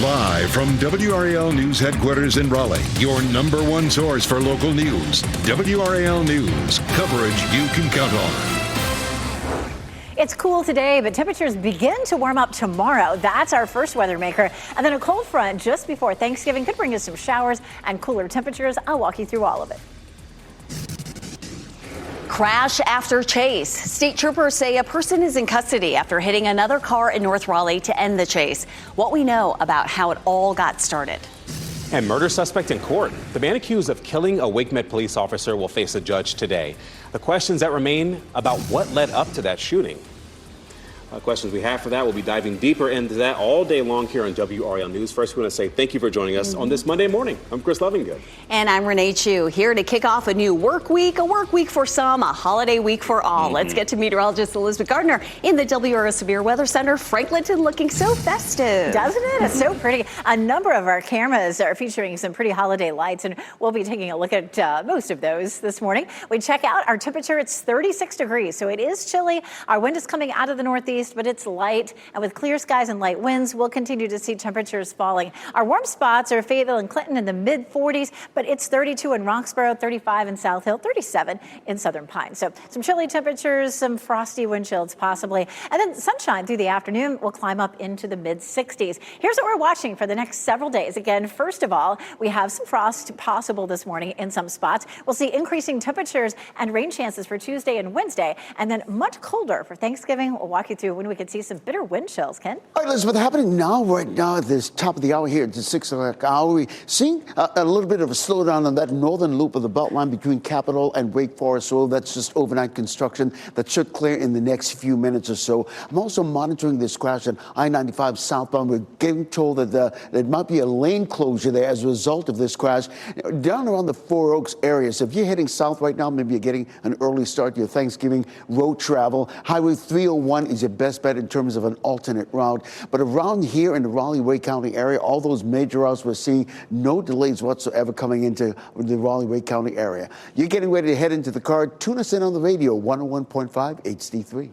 Live from WRAL News Headquarters in Raleigh, your #1 source for local news. WRAL News, coverage you can count on. It's cool today, but temperatures begin to warm up tomorrow. That's our first weather maker. And then a cold front just before Thanksgiving could bring us some showers and cooler temperatures. I'll walk you through all of it. Crash after chase. State troopers say a person is in custody after hitting another car in North Raleigh to end the chase. What we know about how it all got started. And murder suspect in court. The man accused of killing a Wake Med police officer will face a judge today. The questions that remain about what led up to that shooting. Questions we have for that. We'll be diving deeper into that all day long here on WRAL News. First, we want to say thank you for joining us on this Monday morning. I'm Chris Lovingood. And I'm Renee Chu, here to kick off a new work week for some, a holiday week for all. Let's get to meteorologist Elizabeth Gardner in the WRAL Severe Weather Center. Franklinton looking so festive. Doesn't it? It's so pretty. A number of our cameras are featuring some pretty holiday lights, and we'll be taking a look at most of those this morning. We check out our temperature. It's 36 degrees, so it is chilly. Our wind is coming out of the northeast, but it's light, and with clear skies and light winds, we'll continue to see temperatures falling. Our warm spots are Fayetteville and Clinton in the mid-40s, but it's 32 in Roxborough, 35 in South Hill, 37 in Southern Pines. So some chilly temperatures, some frosty wind chills possibly, and then sunshine through the afternoon will climb up into the mid-60s. Here's what we're watching for the next several days. Again, first of all, we have some frost possible this morning in some spots. We'll see increasing temperatures and rain chances for Tuesday and Wednesday, and then much colder for Thanksgiving. We'll walk you through when we can see some bitter wind chills. Ken? All right, Elizabeth, happening right now at this top of the hour here at the 6 o'clock hour. We're seeing a little bit of a slowdown on that northern loop of the Beltline between Capitol and Wake Forest Road. That's just overnight construction that should clear in the next few minutes or so. I'm also monitoring this crash at I-95 southbound. We're getting told that there might be a lane closure there as a result of this crash down around the Four Oaks area. So if you're heading south right now, maybe you're getting an early start to your Thanksgiving road travel. Highway 301 is your best bet in terms of an alternate route. But around here in the Raleigh-Wake County area, all those major routes, we're seeing no delays whatsoever coming into the Raleigh-Wake County area. You're getting ready to head into the car. Tune us in on the radio, 101.5 HD3.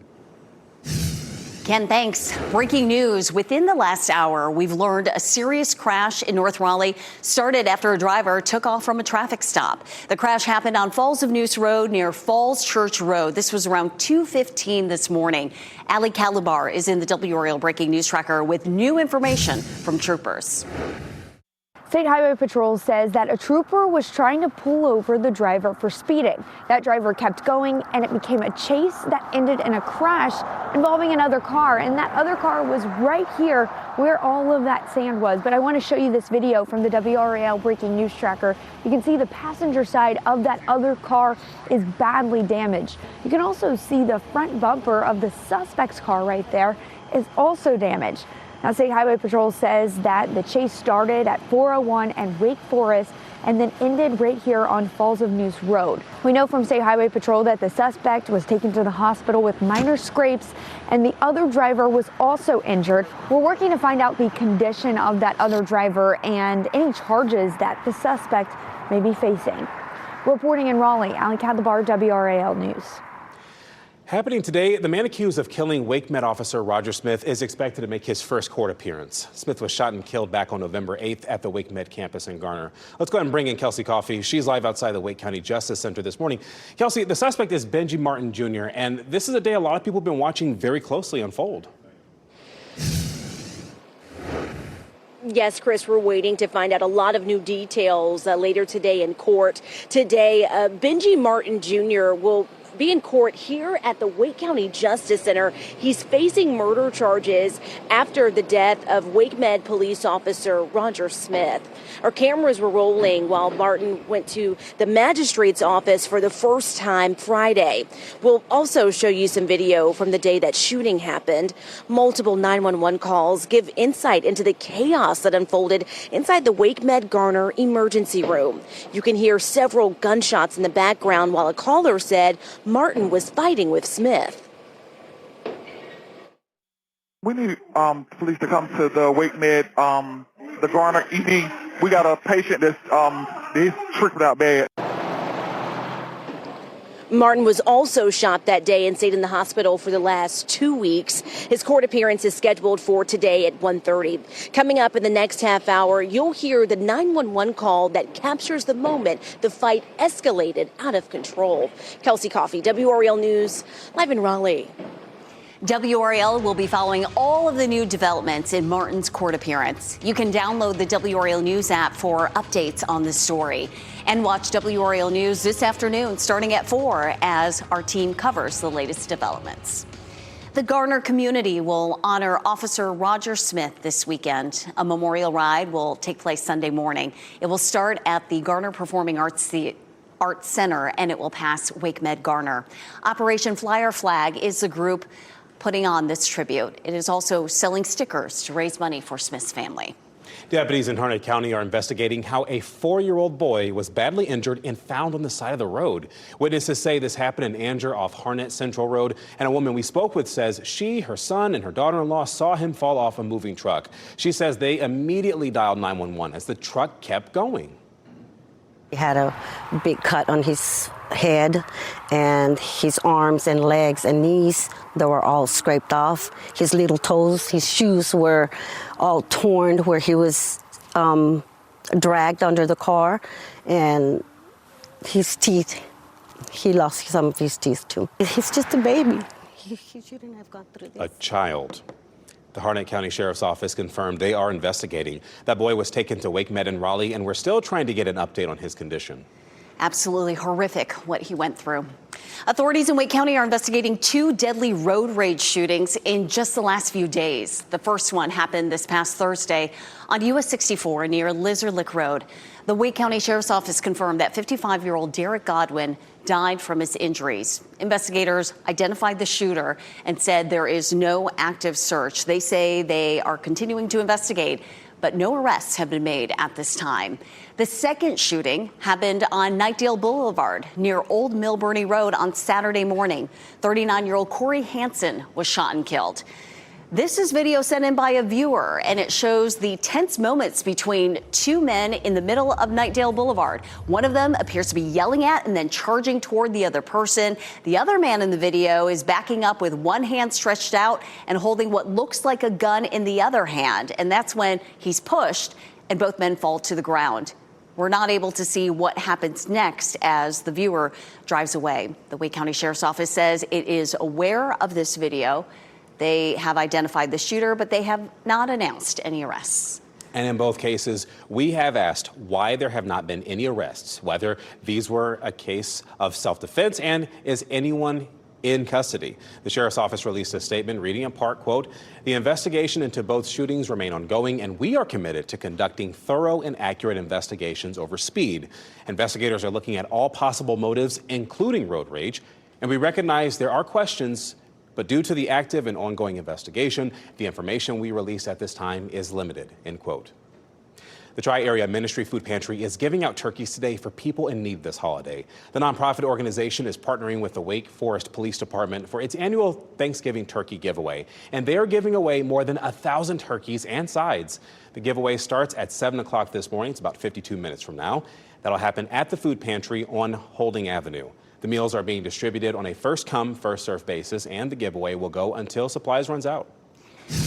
Ken, thanks. Breaking news. Within the last hour, we've learned a serious crash in North Raleigh started after a driver took off from a traffic stop. The crash happened on Falls of Neuse Road near Falls Church Road. This was around 2:15 this morning. Ali Calabar is in the WRAL Breaking News Tracker with new information from troopers. State Highway Patrol says that a trooper was trying to pull over the driver for speeding. That driver kept going, and it became a chase that ended in a crash involving another car. And that other car was right here where all of that sand was. But I want to show you this video from the WRAL Breaking News Tracker. You can see the passenger side of that other car is badly damaged. You can also see the front bumper of the suspect's car right there is also damaged. Now, State Highway Patrol says that the chase started at 401 and Wake Forest and then ended right here on Falls of Neuse Road. We know from State Highway Patrol that the suspect was taken to the hospital with minor scrapes and the other driver was also injured. We're working to find out the condition of that other driver and any charges that the suspect may be facing. Reporting in Raleigh, Ali Calabar, WRAL News. Happening today, the man accused of killing Wake Med officer Roger Smith is expected to make his first court appearance. Smith was shot and killed back on November 8th at the Wake Med campus in Garner. Let's go ahead and bring in Kelsey Coffey. She's live outside the Wake County Justice Center this morning. Kelsey, the suspect is Benji Martin Jr., and this is a day a lot of people have been watching very closely unfold. Yes, Chris, we're waiting to find out a lot of new details later today in court. Today, Benji Martin Jr. will be in court here at the Wake County Justice Center. He's facing murder charges after the death of Wake Med police officer Roger Smith. Our cameras were rolling while Martin went to the magistrate's office for the first time Friday. We'll also show you some video from the day that shooting happened. Multiple 911 calls give insight into the chaos that unfolded inside the Wake Med Garner emergency room. You can hear several gunshots in the background while a caller said Martin was fighting with Smith. We need police to come to the Wake Med, the Garner ED. We got a patient that's he's tricked out bad. Martin was also shot that day and stayed in the hospital for the last 2 weeks. His court appearance is scheduled for today at 1:30. Coming up in the next half hour, you'll hear the 911 call that captures the moment the fight escalated out of control. Kelsey Coffey, WRAL News, live in Raleigh. WRAL will be following all of the new developments in Martin's court appearance. You can download the WRAL News app for updates on the story. And watch WRAL News this afternoon starting at 4 as our team covers the latest developments. The Garner community will honor Officer Roger Smith this weekend. A memorial ride will take place Sunday morning. It will start at the Garner Performing Arts Center, and it will pass Wake Med Garner. Operation Fly Our Flag is the group putting on this tribute. It is also selling stickers to raise money for Smith's family. Deputies in Harnett County are investigating how a 4-year-old boy was badly injured and found on the side of the road. Witnesses say this happened in Anger off Harnett Central Road, and a woman we spoke with says she, her son, and her daughter-in-law saw him fall off a moving truck. She says they immediately dialed 911 as the truck kept going. He had a big cut on his head, and his arms and legs and knees, they were all scraped off. His little toes, his shoes were all torn where he was dragged under the car, and his teeth, he lost some of his teeth too. He's just a baby. He shouldn't have gone through this. A child. The Harnett County Sheriff's Office confirmed they are investigating. That boy was taken to Wake Med in Raleigh, and we're still trying to get an update on his condition. Absolutely horrific what he went through. Authorities in Wake County are investigating 2 deadly road rage shootings in just the last few days. The first one happened this past Thursday on US 64 near Lizard Lick Road. The Wake County Sheriff's Office confirmed that 55-year-old Derek Godwin died from his injuries. Investigators identified the shooter and said there is no active search. They say they are continuing to investigate, but no arrests have been made at this time. The second shooting happened on Knightdale Boulevard near Old Millburney Road on Saturday morning. 39-year-old Corey Hansen was shot and killed. This is video sent in by a viewer, and it shows the tense moments between 2 men in the middle of Knightdale Boulevard. One of them appears to be yelling at and then charging toward the other person. The other man in the video is backing up with one hand stretched out and holding what looks like a gun in the other hand. And that's when he's pushed and both men fall to the ground. We're not able to see what happens next as the viewer drives away. The Wake County Sheriff's Office says it is aware of this video. They have identified the shooter, but they have not announced any arrests. And in both cases, we have asked why there have not been any arrests, whether these were a case of self-defense, and is anyone in custody. The Sheriff's Office released a statement reading in part, quote, "The investigation into both shootings remain ongoing, and we are committed to conducting thorough and accurate investigations over speed. Investigators are looking at all possible motives, including road rage, and we recognize there are questions, but due to the active and ongoing investigation, the information we release at this time is limited," end quote. The Tri-Area Ministry Food Pantry is giving out turkeys today for people in need this holiday. The nonprofit organization is partnering with the Wake Forest Police Department for its annual Thanksgiving turkey giveaway, and they are giving away more than 1,000 turkeys and sides. The giveaway starts at 7 o'clock this morning. It's about 52 minutes from now. That'll happen at the food pantry on Holding Avenue. The meals are being distributed on a first-come, first-served basis, and the giveaway will go until supplies runs out.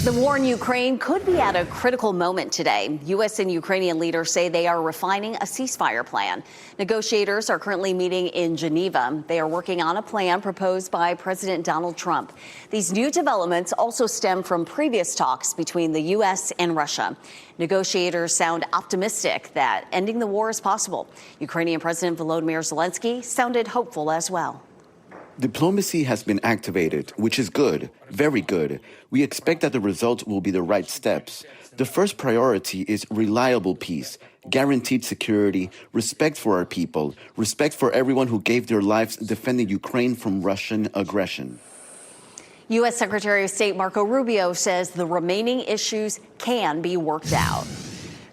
The war in Ukraine could be at a critical moment today. U.S. and Ukrainian leaders say they are refining a ceasefire plan. Negotiators are currently meeting in Geneva. They are working on a plan proposed by President Donald Trump. These new developments also stem from previous talks between the U.S. and Russia. Negotiators sound optimistic that ending the war is possible. Ukrainian President Volodymyr Zelensky sounded hopeful as well. Diplomacy has been activated, which is good, very good. We expect that the result will be the right steps. The first priority is reliable peace, guaranteed security, respect for our people, respect for everyone who gave their lives defending Ukraine from Russian aggression. U.S. Secretary of State Marco Rubio says the remaining issues can be worked out.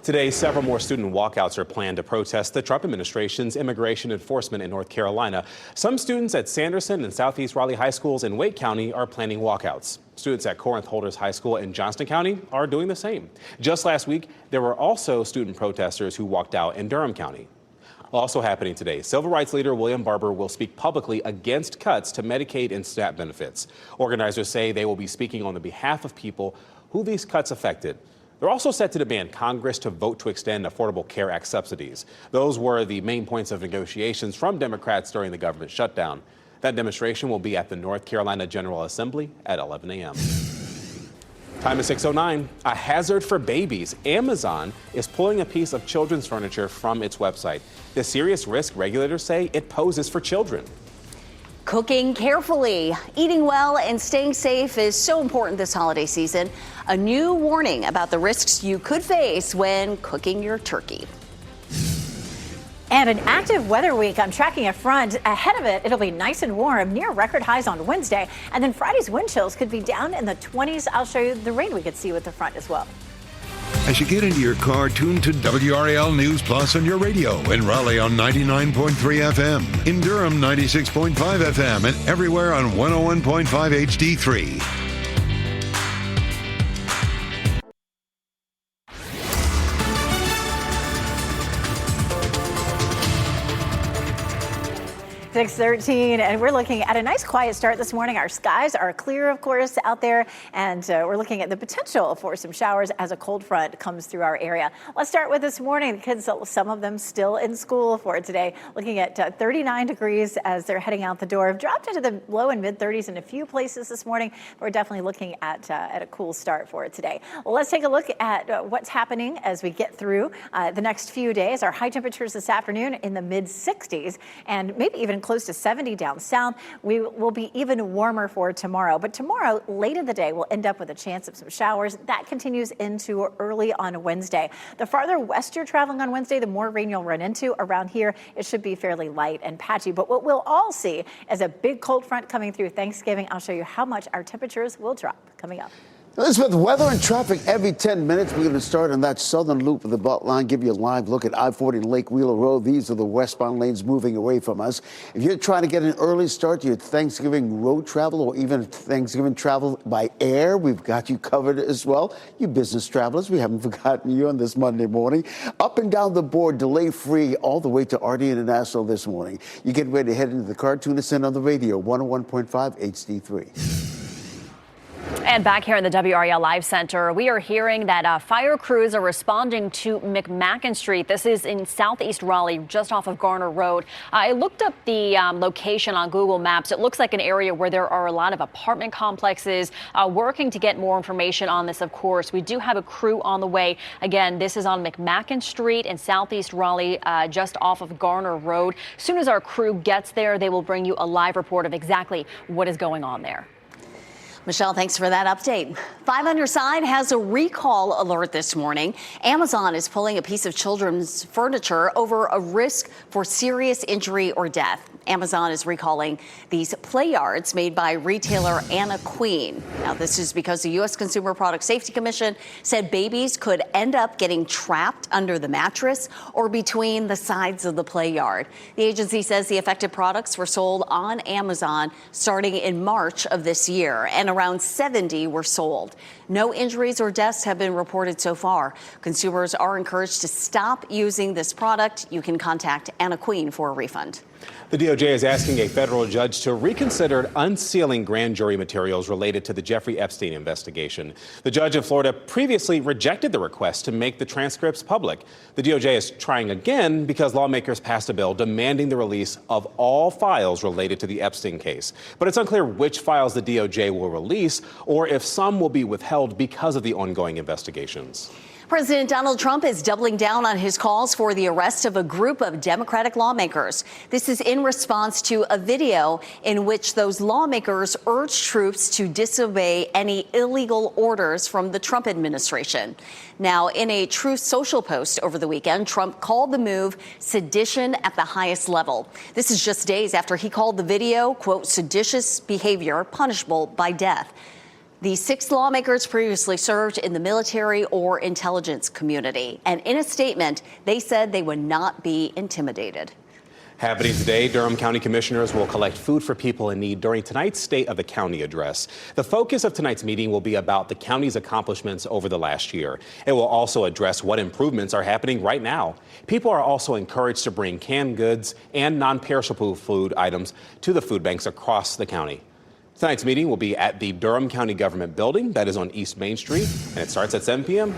Today, several more student walkouts are planned to protest the Trump administration's immigration enforcement in North Carolina. Some students at Sanderson and Southeast Raleigh High Schools in Wake County are planning walkouts. Students at Corinth Holders High School in Johnston County are doing the same. Just last week, there were also student protesters who walked out in Durham County. Also happening today, civil rights leader William Barber will speak publicly against cuts to Medicaid and SNAP benefits. Organizers say they will be speaking on the behalf of people who these cuts affected. They're also set to demand Congress to vote to extend Affordable Care Act subsidies. Those were the main points of negotiations from Democrats during the government shutdown. That demonstration will be at the North Carolina General Assembly at 11 a.m. Time is 6:09. A hazard for babies. Amazon is pulling a piece of children's furniture from its website. The serious risk regulators say it poses for children. Cooking carefully, eating well, and staying safe is so important this holiday season. A new warning about the risks you could face when cooking your turkey. And an active weather week. I'm tracking a front. Ahead of it, it'll be nice and warm, near record highs on Wednesday. And then Friday's wind chills could be down in the 20s. I'll show you the rain we could see with the front as well. As you get into your car, tune to WRAL News Plus on your radio. In Raleigh on 99.3 FM. In Durham, 96.5 FM. And everywhere on 101.5 HD3. 6:13, and we're looking at a nice quiet start this morning. Our skies are clear, of course, out there, and we're looking at the potential for some showers as a cold front comes through our area. Let's start with this morning. The kids, some of them still in school for today, looking at 39 degrees as they're heading out the door. Have dropped into the low and mid 30s in a few places this morning. We're definitely looking at a cool start for it today. Well, let's take a look at what's happening as we get through the next few days. Our high temperatures this afternoon in the mid 60s and maybe even close to 70 down south. We will be even warmer for tomorrow. But tomorrow, late in the day, we'll end up with a chance of some showers. That continues into early on Wednesday. The farther west you're traveling on Wednesday, the more rain you'll run into. Around here, it should be fairly light and patchy. But what we'll all see is a big cold front coming through Thanksgiving. I'll show you how much our temperatures will drop coming up. Elizabeth, weather and traffic every 10 minutes. We're going to start on that southern loop of the Beltline, give you a live look at I-40 and Lake Wheeler Road. These are the westbound lanes moving away from us. If you're trying to get an early start to your Thanksgiving road travel or even Thanksgiving travel by air, we've got you covered as well. You business travelers, we haven't forgotten you on this Monday morning. Up and down the board, delay-free all the way to RD International this morning. You get ready to head into the car. Tune us in on the radio, 101.5 HD3. And back here in the WRAL Live Center, we are hearing that fire crews are responding to McMacken Street. This is in southeast Raleigh, just off of Garner Road. I looked up the location on Google Maps. It looks like an area where there are a lot of apartment complexes. Working to get more information on this, of course. We do have a crew on the way. Again, this is on McMacken Street in southeast Raleigh, just off of Garner Road. As soon as our crew gets there, they will bring you a live report of exactly what is going on there. Michelle, thanks for that update. 5 on Your Side has a recall alert this morning. Amazon is pulling a piece of children's furniture over a risk for serious injury or death. Amazon is recalling these play yards made by retailer Anna Queen. Now, this is because the U.S. Consumer Product Safety Commission said babies could end up getting trapped under the mattress or between the sides of the play yard. The agency says the affected products were sold on Amazon starting in March of this year, and around 70 were sold. No injuries or deaths have been reported so far. Consumers are encouraged to stop using this product. You can contact Anna Queen for a refund. The DOJ is asking a federal judge to reconsider unsealing grand jury materials related to the Jeffrey Epstein investigation. The judge in Florida previously rejected the request to make the transcripts public. The DOJ is trying again because lawmakers passed a bill demanding the release of all files related to the Epstein case. But it's unclear which files the DOJ will release or if some will be withheld because of the ongoing investigations. President Donald Trump is doubling down on his calls for the arrest of a group of Democratic lawmakers. This is in response to a video in which those lawmakers urged troops to disobey any illegal orders from the Trump administration. Now, in a Truth Social post over the weekend, Trump called the move sedition at the highest level. This is just days after he called the video, quote, seditious behavior punishable by death. The 6 lawmakers previously served in the military or intelligence community. And in a statement, they said they would not be intimidated. Happening today, Durham County Commissioners will collect food for people in need during tonight's State of the County address. The focus of tonight's meeting will be about the county's accomplishments over the last year. It will also address what improvements are happening right now. People are also encouraged to bring canned goods and non-perishable food items to the food banks across the county. Tonight's meeting will be at the Durham County Government Building that is on East Main Street, and it starts at 7 p.m.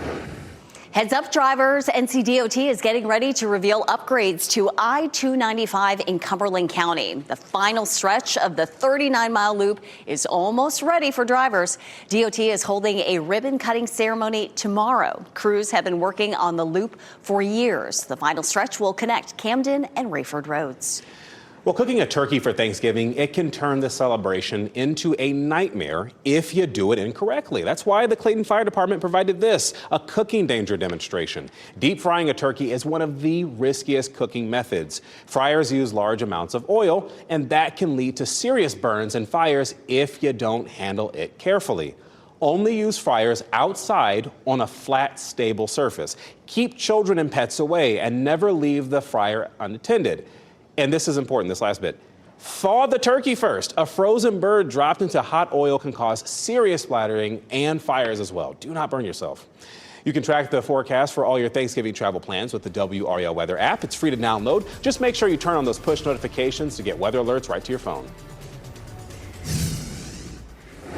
Heads up, drivers. NCDOT is getting ready to reveal upgrades to I-295 in Cumberland County. The final stretch of the 39-mile loop is almost ready for drivers. DOT is holding a ribbon-cutting ceremony tomorrow. Crews have been working on the loop for years. The final stretch will connect Camden and Rayford roads. Well, cooking a turkey for Thanksgiving, it can turn the celebration into a nightmare if you do it incorrectly. That's why the Clayton Fire Department provided this, a cooking danger demonstration. Deep frying a turkey is one of the riskiest cooking methods. Fryers use large amounts of oil, and that can lead to serious burns and fires if you don't handle it carefully. Only use fryers outside on a flat, stable surface. Keep children and pets away, and never leave the fryer unattended. And this is important, this last bit. Thaw the turkey first. A frozen bird dropped into hot oil can cause serious splattering and fires as well. Do not burn yourself. You can track the forecast for all your Thanksgiving travel plans with the WRAL weather app. It's free to download. Just make sure you turn on those push notifications to get weather alerts right to your phone.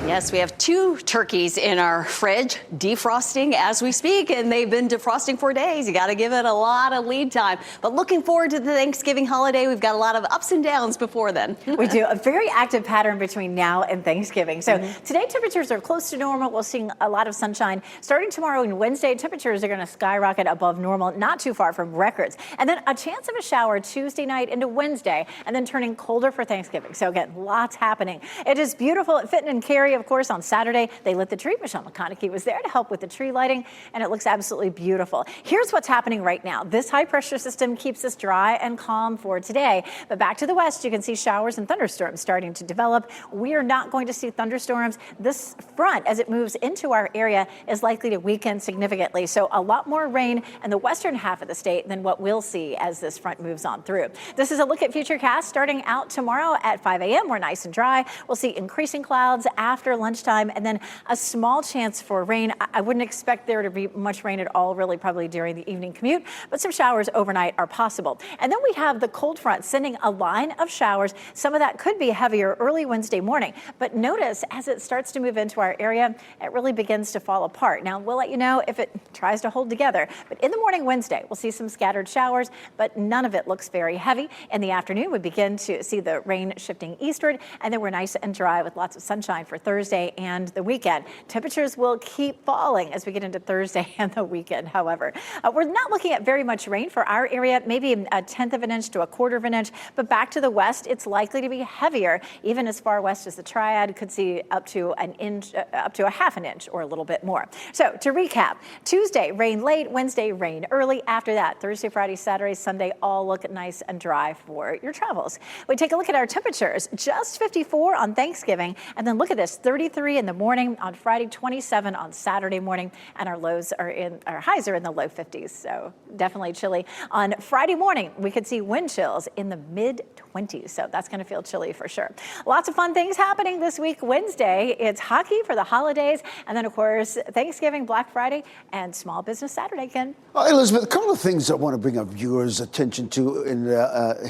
Yes, we have 2 turkeys in our fridge, defrosting as we speak, and they've been defrosting for days. You got to give it a lot of lead time. But looking forward to the Thanksgiving holiday. We've got a lot of ups and downs before then. We do. A very active pattern between now and Thanksgiving. So today temperatures are close to normal. We'll see a lot of sunshine. Starting tomorrow and Wednesday, temperatures are going to skyrocket above normal, not too far from records. And then a chance of a shower Tuesday night into Wednesday, and then turning colder for Thanksgiving. So again, lots happening. It is beautiful at Fenton and Cary. Of course, on Saturday, they lit the tree. Michelle McConaughey was there to help with the tree lighting, and it looks absolutely beautiful. Here's what's happening right now. This high pressure system keeps us dry and calm for today. But back to the west, you can see showers and thunderstorms starting to develop. We are not going to see thunderstorms. This front, as it moves into our area, is likely to weaken significantly. So a lot more rain in the western half of the state than what we'll see as this front moves on through. This is a look at Futurecast starting out tomorrow at 5 a.m. We're nice and dry. We'll see increasing clouds after lunchtime, and then a small chance for rain. I wouldn't expect there to be much rain at all, really, probably during the evening commute, but some showers overnight are possible. And then we have the cold front sending a line of showers. Some of that could be heavier early Wednesday morning, but notice as it starts to move into our area, it really begins to fall apart. Now, we'll let you know if it tries to hold together, but in the morning Wednesday, we'll see some scattered showers, but none of it looks very heavy. In the afternoon, we begin to see the rain shifting eastward, and then we're nice and dry with lots of sunshine for Thursday and the weekend. Temperatures will keep falling as we get into Thursday and the weekend, however. We're not looking at very much rain for our area, maybe a tenth of an inch to a quarter of an inch, but back to the west, it's likely to be heavier, even as far west as the Triad could see up to an inch, up to a half an inch or a little bit more. So to recap, Tuesday, rain late, Wednesday, rain early. After that, Thursday, Friday, Saturday, Sunday, all look nice and dry for your travels. We take a look at our temperatures, just 54 on Thanksgiving, and then look at this, 33 in the morning on Friday, 27 on Saturday morning, and our highs are in the low 50s, so definitely chilly. On Friday morning, we could see wind chills in the mid-20s, so that's going to feel chilly for sure. Lots of fun things happening this week. Wednesday, it's hockey for the holidays, and then, of course, Thanksgiving, Black Friday, and Small Business Saturday, Ken. Elizabeth, a couple of things I want to bring our viewers' attention to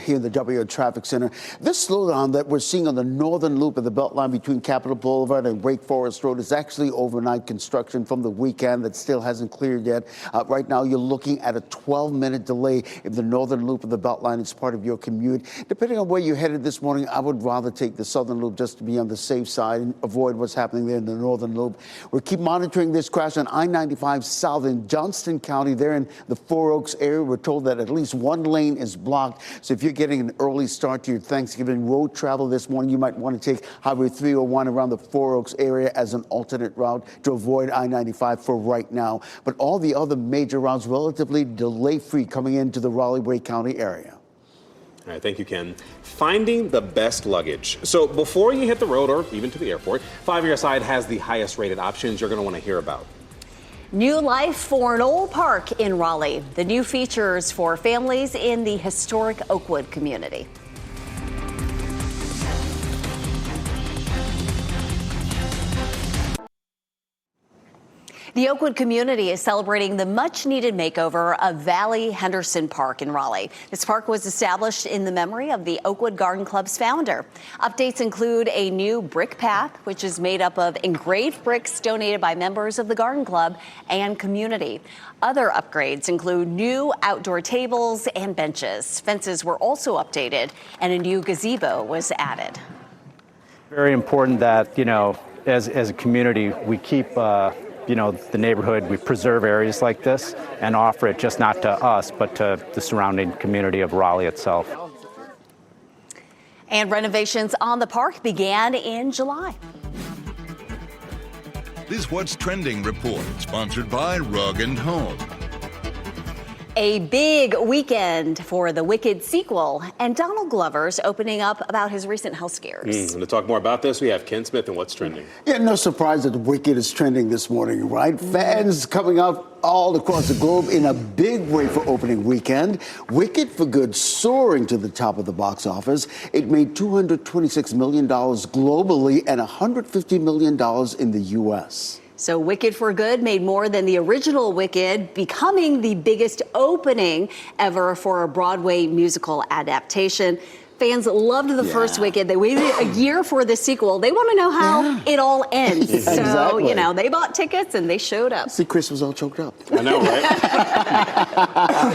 here in the WRAL Traffic Center. This slowdown that we're seeing on the northern loop of the Beltline between Capitol Boulevard and Wake Forest Road is actually overnight construction from the weekend that still hasn't cleared yet. Right now, you're looking at a 12-minute delay if the northern loop of the Beltline is part of your commute. Depending on where you're headed this morning, I would rather take the southern loop just to be on the safe side and avoid what's happening there in the northern loop. We'll keep monitoring this crash on I-95 south in Johnston County. There in the Four Oaks area, we're told that at least one lane is blocked. So if you're getting an early start to your Thanksgiving road travel this morning, you might want to take Highway 301 around the Four Oaks area as an alternate route to avoid I-95 for right now. But all the other major routes relatively delay-free coming into the Raleigh-Wake County area. All right, thank you, Ken. Finding the best luggage. So before you hit the road or even to the airport, 5 Year Side has the highest rated options you're going to want to hear about. New life for an old park in Raleigh. The new features for families in the historic Oakwood community. The Oakwood community is celebrating the much-needed makeover of Valley Henderson Park in Raleigh. This park was established in the memory of the Oakwood Garden Club's founder. Updates include a new brick path, which is made up of engraved bricks donated by members of the Garden Club and community. Other upgrades include new outdoor tables and benches. Fences were also updated, and a new gazebo was added. Very important that, as a community, we keep the neighborhood, we preserve areas like this and offer it just not to us, but to the surrounding community of Raleigh itself. And renovations on the park began in July. This What's Trending report, sponsored by Rug & Home. A big weekend for the Wicked sequel, and Donald Glover's opening up about his recent health scares. And to talk more about this, we have Ken Smith and What's Trending. Yeah, no surprise that Wicked is trending this morning, right? Fans coming out all across the globe in a big way for opening weekend. Wicked for Good soaring to the top of the box office. It made $226 million globally and $150 million in the U.S. So Wicked for Good made more than the original Wicked, becoming the biggest opening ever for a Broadway musical adaptation. Fans loved the first Wicked. They waited a year for the sequel. They want to know how it all ends. Yeah, so, exactly. They bought tickets and they showed up. See, Chris was all choked up. I know, right?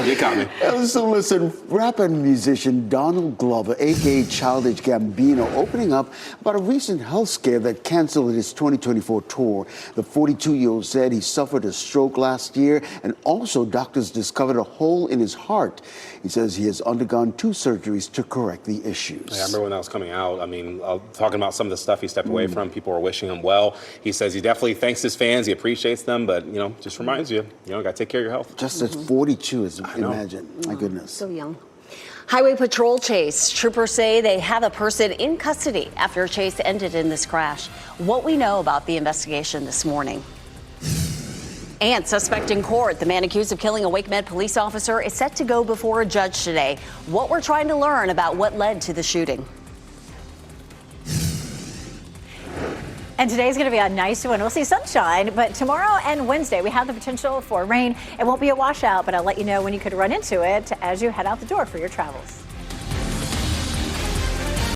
You got me. So listen, rapper and musician Donald Glover, a.k.a. Childish Gambino, opening up about a recent health scare that canceled his 2024 tour. The 42-year-old said he suffered a stroke last year, and also doctors discovered a hole in his heart. He says he has undergone 2 surgeries to correct the issues. Yeah, I remember when that was coming out. I mean, talking about some of the stuff he stepped away from, people were wishing him well. He says he definitely thanks his fans, he appreciates them, but, just reminds you, got to take care of your health. Just at 42, imagine. My goodness. So young. Highway patrol chase. Troopers say they have a person in custody after a chase ended in this crash. What we know about the investigation this morning. And suspect in court, the man accused of killing a Wake Med police officer, is set to go before a judge today. What we're trying to learn about what led to the shooting. And today's going to be a nice one. We'll see sunshine, but tomorrow and Wednesday we have the potential for rain. It won't be a washout, but I'll let you know when you could run into it as you head out the door for your travels.